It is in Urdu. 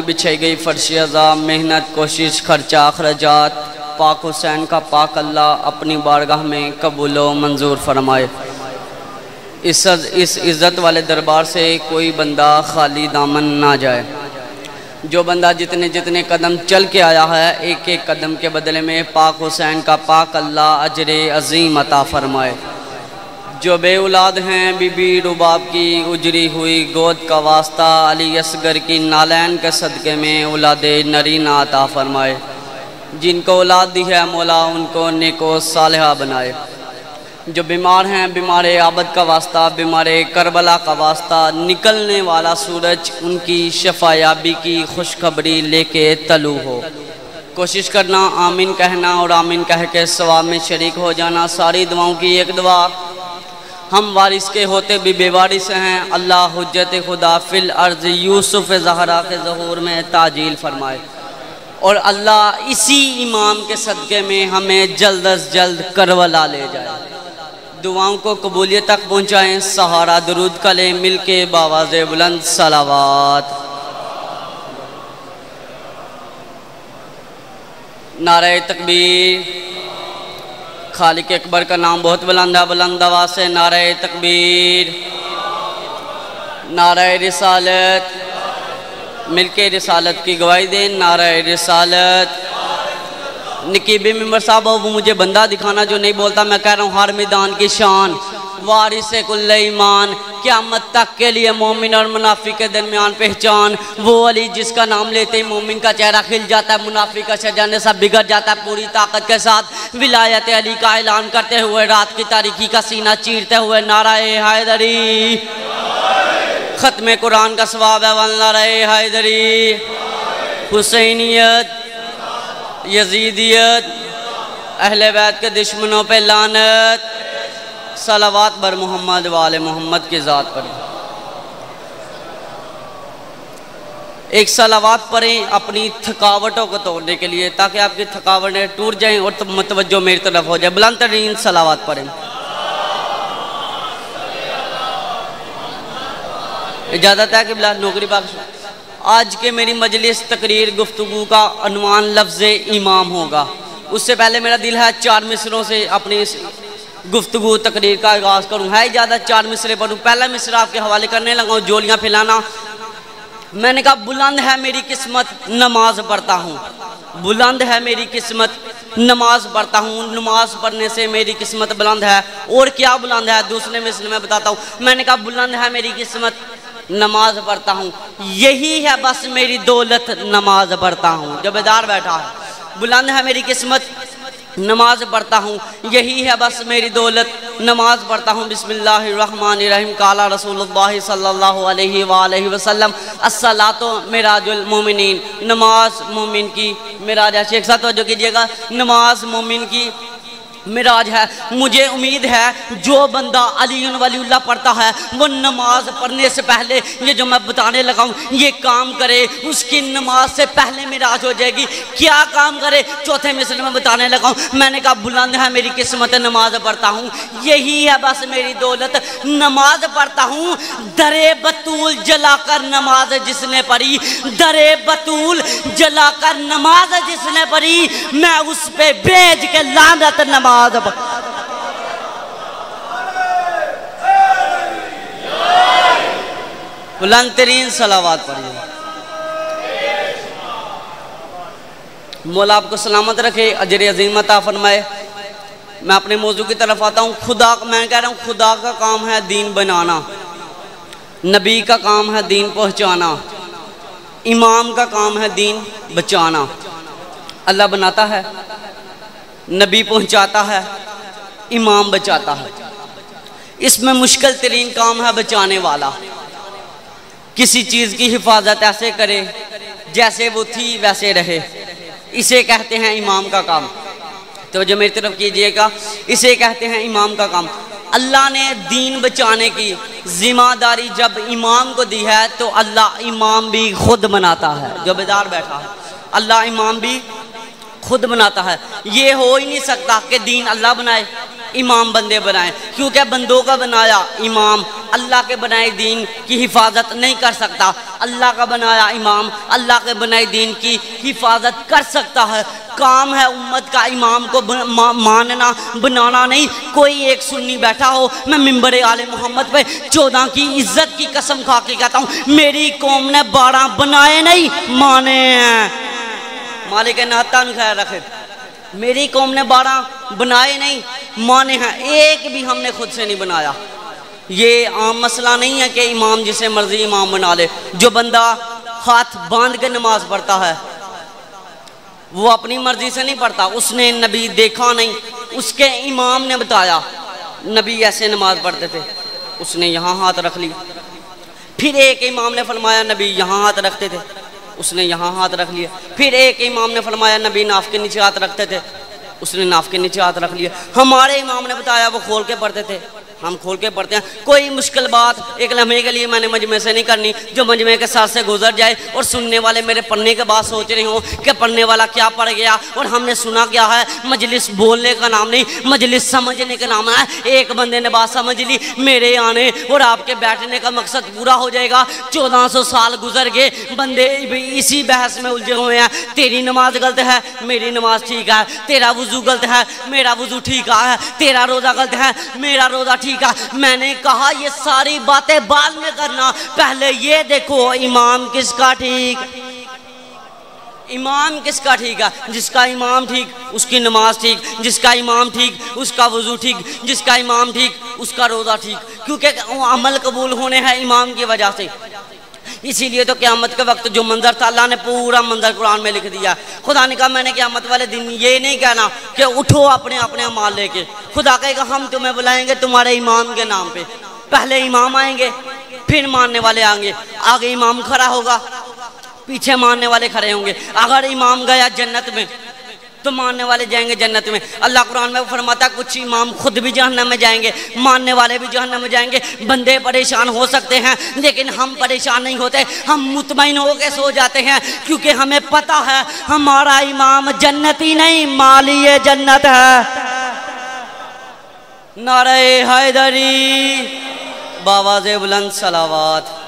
بچھائی گئی فرش عذاب، محنت، کوشش، خرچہ، اخراجات پاک حسین کا پاک اللہ اپنی بارگاہ میں قبول و منظور فرمائے۔ اس عزت والے دربار سے کوئی بندہ خالی دامن نہ جائے۔ جو بندہ جتنے قدم چل کے آیا ہے، ایک ایک قدم کے بدلے میں پاک حسین کا پاک اللہ اجر عظیم عطا فرمائے۔ جو بے اولاد ہیں، بی بی رباب کی اجری ہوئی گود کا واسطہ علی اصغر کی نالین کے صدقے میں اولاد نرینہ عطا فرمائے۔ جن کو اولاد دی ہے مولا ان کو نیک و صالحہ بنائے۔ جو بیمار ہیں، بیمار عابد کا واسطہ، بیمار کربلا کا واسطہ، نکلنے والا سورج ان کی شفا یابی کی خوشخبری لے کے طلوع ہو۔ کوشش کرنا آمین کہنا اور آمین کہہ کے ثواب میں شریک ہو جانا۔ ساری دعاؤں کی ایک دعا، ہم وارث کے ہوتے بھی بے وارث ہیں، اللہ حجت خدا فی الارض یوسف زہرا کے ظہور میں تعجیل فرمائے، اور اللہ اسی امام کے صدقے میں ہمیں جلد از جلد کربلا لے جائے۔ دعاؤں کو قبولیت تک پہنچائیں۔ سہارا درود کلے مل کے باواز بلند صلوات۔ نعرہ تکبیر۔ خالق اکبر کا نام بہت بلند ہے، بلند آواز سے نعرہ تکبیر، نعرہ رسالت، مل کے رسالت کی گواہی دیں، نعرہ رسالت۔ نقیب ممبر صاحب وہ مجھے بندہ دکھانا جو نہیں بولتا، میں کہہ رہا ہوں ہر میدان کی شان، وارث کل ایمان، قیامت تک کے لیے مومن اور منافق کے درمیان پہچان، وہ علی جس کا نام لیتے ہی مومن کا چہرہ کھل جاتا ہے، منافق کا شجانے سب بگڑ جاتا ہے۔ پوری طاقت کے ساتھ ولایت علی کا اعلان کرتے ہوئے، رات کی تاریکی کا سینہ چیرتے ہوئے، نعرہ حیدری، ختم قرآن کا ثواب ہے، نعرہ حیدری، حسینیت، یزیدیت، اہل بیت کے دشمنوں پہ لعنت، صلوات بر محمد وآل محمد کی ذات پر۔ ایک صلوات پڑھیں اپنی تھکاوٹوں کو توڑنے کے لیے، تاکہ آپ کی تھکاوٹیں ٹوٹ جائیں اور متوجہ میری طرف ہو جائے۔ بلند ترین صلوات پڑھیں۔ اجازت ہے کہ بلا نوکری پاک۔ آج کے میری مجلس تقریر گفتگو کا عنوان لفظ امام ہوگا۔ اس سے پہلے میرا دل ہے 4 مصروں سے اپنی گفتگو تقریر کا آغاز کروں۔ ہے اجازت 4 مصرے پڑھوں؟ پہلا مصرع آپ کے حوالے کرنے لگا ہوں، جولیاں پھیلانا۔ میں نے کہا بلند ہے میری قسمت نماز پڑھتا ہوں، بلند ہے میری قسمت نماز پڑھتا ہوں، نماز پڑھنے سے میری قسمت بلند ہے۔ اور کیا بلند ہے؟ دوسرے مصرے میں بتاتا ہوں۔ میں نے کہا بلند ہے میری قسمت نماز پڑھتا ہوں، یہی ہے بس میری دولت نماز پڑھتا ہوں۔ جو بیدار بیٹھا ہے، بلند ہے میری قسمت نماز پڑھتا ہوں، یہی ہے بس میری دولت نماز پڑھتا ہوں۔ بسم اللہ الرحمن الرحیم۔ قال رسول اللہ صلی اللہ علیہ وآلہ وسلم الصلاۃ معراج المومنین، نماز مومن کی معراج ہے۔ شیخ صاحب توجہ کیجئے گا، نماز مومن کی معراج ہے۔ مجھے امید ہے جو بندہ علی ولی اللہ پڑھتا ہے وہ نماز پڑھنے سے پہلے یہ جو میں بتانے لگا ہوں یہ کام کرے، اس کی نماز سے پہلے معراج ہو جائے گی۔ کیا کام کرے؟ چوتھے مصرے میں بتانے لگا ہوں۔ میں نے کہا بلند ہے میری قسمت نماز پڑھتا ہوں، یہی ہے بس میری دولت نماز پڑھتا ہوں۔ در بطول جلا کر نماز جس نے پڑھی، در بطول جلا کر نماز جس نے پڑھی، میں اس پہ بھیج کے لعنت نماز۔ بلند ترین صلوات پڑھیے۔ مولا آپ کو سلامت رکھے، اجر عظیم عطا فرمائے۔ میں اپنے موضوع کی طرف آتا ہوں۔ میں کہہ رہا ہوں خدا کا کام ہے دین بنانا، نبی کا کام ہے دین پہنچانا، امام کا کام ہے دین بچانا۔ اللہ بناتا ہے، نبی پہنچاتا ہے، امام بچاتا ہے۔ اس میں مشکل ترین کام ہے بچانے والا۔ کسی چیز کی حفاظت ایسے کرے جیسے وہ تھی ویسے رہے، اسے کہتے ہیں امام کا کام۔ تو جو میری طرف کیجئے گا، اسے کہتے ہیں امام کا کام۔ اللہ نے دین بچانے کی ذمہ داری جب امام کو دی ہے تو اللہ امام بھی خود بناتا ہے۔ جو بیدار بیٹھا ہے، اللہ امام بھی خود بناتا ہے۔ یہ ہو ہی نہیں سکتا کہ دین اللہ بنائے، امام بندے بنائیں، کیونکہ بندوں کا بنایا امام اللہ کے بنائے دین کی حفاظت نہیں کر سکتا، اللہ کا بنایا امام اللہ کے بنائے دین کی حفاظت کر سکتا ہے۔ کام ہے امت کا امام کو ماننا بنانا نہیں۔ کوئی ایک سنی بیٹھا ہو، میں ممبر آل محمد پہ 14 کی عزت کی قسم کھا کے کہتا ہوں، میری قوم نے 12 بنائے نہیں مانے ہیں۔ مالک نہتا خیر رکھے، میری قوم نے 12 بنائے نہیں مانے ہیں، ایک بھی ہم نے خود سے نہیں بنایا۔ یہ عام مسئلہ نہیں ہے کہ امام جسے مرضی امام بنا لے۔ جو بندہ ہاتھ باندھ کے نماز پڑھتا ہے وہ اپنی مرضی سے نہیں پڑھتا، اس نے نبی دیکھا نہیں، اس کے امام نے بتایا نبی ایسے نماز پڑھتے تھے، اس نے یہاں ہاتھ رکھ لی۔ پھر ایک امام نے فرمایا نبی یہاں ہاتھ رکھتے تھے، اس نے یہاں ہاتھ رکھ لیا۔ پھر ایک امام نے فرمایا نبی ناف کے نیچے ہاتھ رکھتے تھے، اس نے ناف کے نیچے ہاتھ رکھ لیا۔ ہمارے امام نے بتایا وہ کھول کے پڑھتے تھے، ہم کھول کے پڑھتے ہیں۔ کوئی مشکل بات ایک لمحے کے لیے میں نے مجمع سے نہیں کرنی، جو مجمع کے ساتھ سے گزر جائے اور سننے والے میرے پڑھنے کے بعد سوچ رہے ہوں کہ پڑھنے والا کیا پڑھ گیا اور ہم نے سنا کیا ہے۔ مجلس بولنے کا نام نہیں، مجلس سمجھنے کا نام ہے۔ ایک بندے نے بات سمجھ لی، میرے آنے اور آپ کے بیٹھنے کا مقصد پورا ہو جائے گا۔ 1400 سال گزر گئے، بندے اسی بحث میں الجھے ہوئے ہیں۔ تیری نماز غلط ہے، میری نماز ٹھیک ہے۔ تیرا وضو غلط ہے، میرا وضو ٹھیک ہے۔ تیرا روزہ غلط ہے، میرا روزہ ٹھیک ہے۔ میں نے کہا یہ ساری باتیں بعد میں کرنا، پہلے یہ دیکھو امام کس کا ٹھیک، امام کس کا ٹھیک ہے۔ جس کا امام ٹھیک اس کی نماز ٹھیک، جس کا امام ٹھیک اس کا وضو ٹھیک، جس کا امام ٹھیک اس کا روزہ ٹھیک، کیونکہ وہ عمل قبول ہونے ہیں امام کی وجہ سے۔ اسی لیے تو قیامت کے وقت جو منظر تھا اللہ نے پورا منظر قرآن میں لکھ دیا۔ خدا نے کہا میں نے قیامت والے دن یہ نہیں کہنا کہ اٹھو اپنے اپنے اعمال لے کے، خدا کہے گا ہم تمہیں بلائیں گے تمہارے امام کے نام پہ۔ پہلے امام آئیں گے، پھر ماننے والے آئیں گے، آگے امام کھڑا ہوگا، پیچھے ماننے والے کھڑے ہوں گے۔ اگر امام گیا جنت میں تو ماننے والے جائیں گے جنت میں۔ اللہ قرآن میں فرماتا ہے کچھ امام خود بھی جہنم میں جائیں گے، ماننے والے بھی جہنم میں جائیں گے۔ بندے پریشان ہو سکتے ہیں لیکن ہم پریشان نہیں ہوتے، ہم مطمئن ہو کے سو جاتے ہیں، کیونکہ ہمیں پتہ ہے ہمارا امام جنتی نہیں مالی جنت ہے۔ نعرہ حیدری، باواز بلند صلوات۔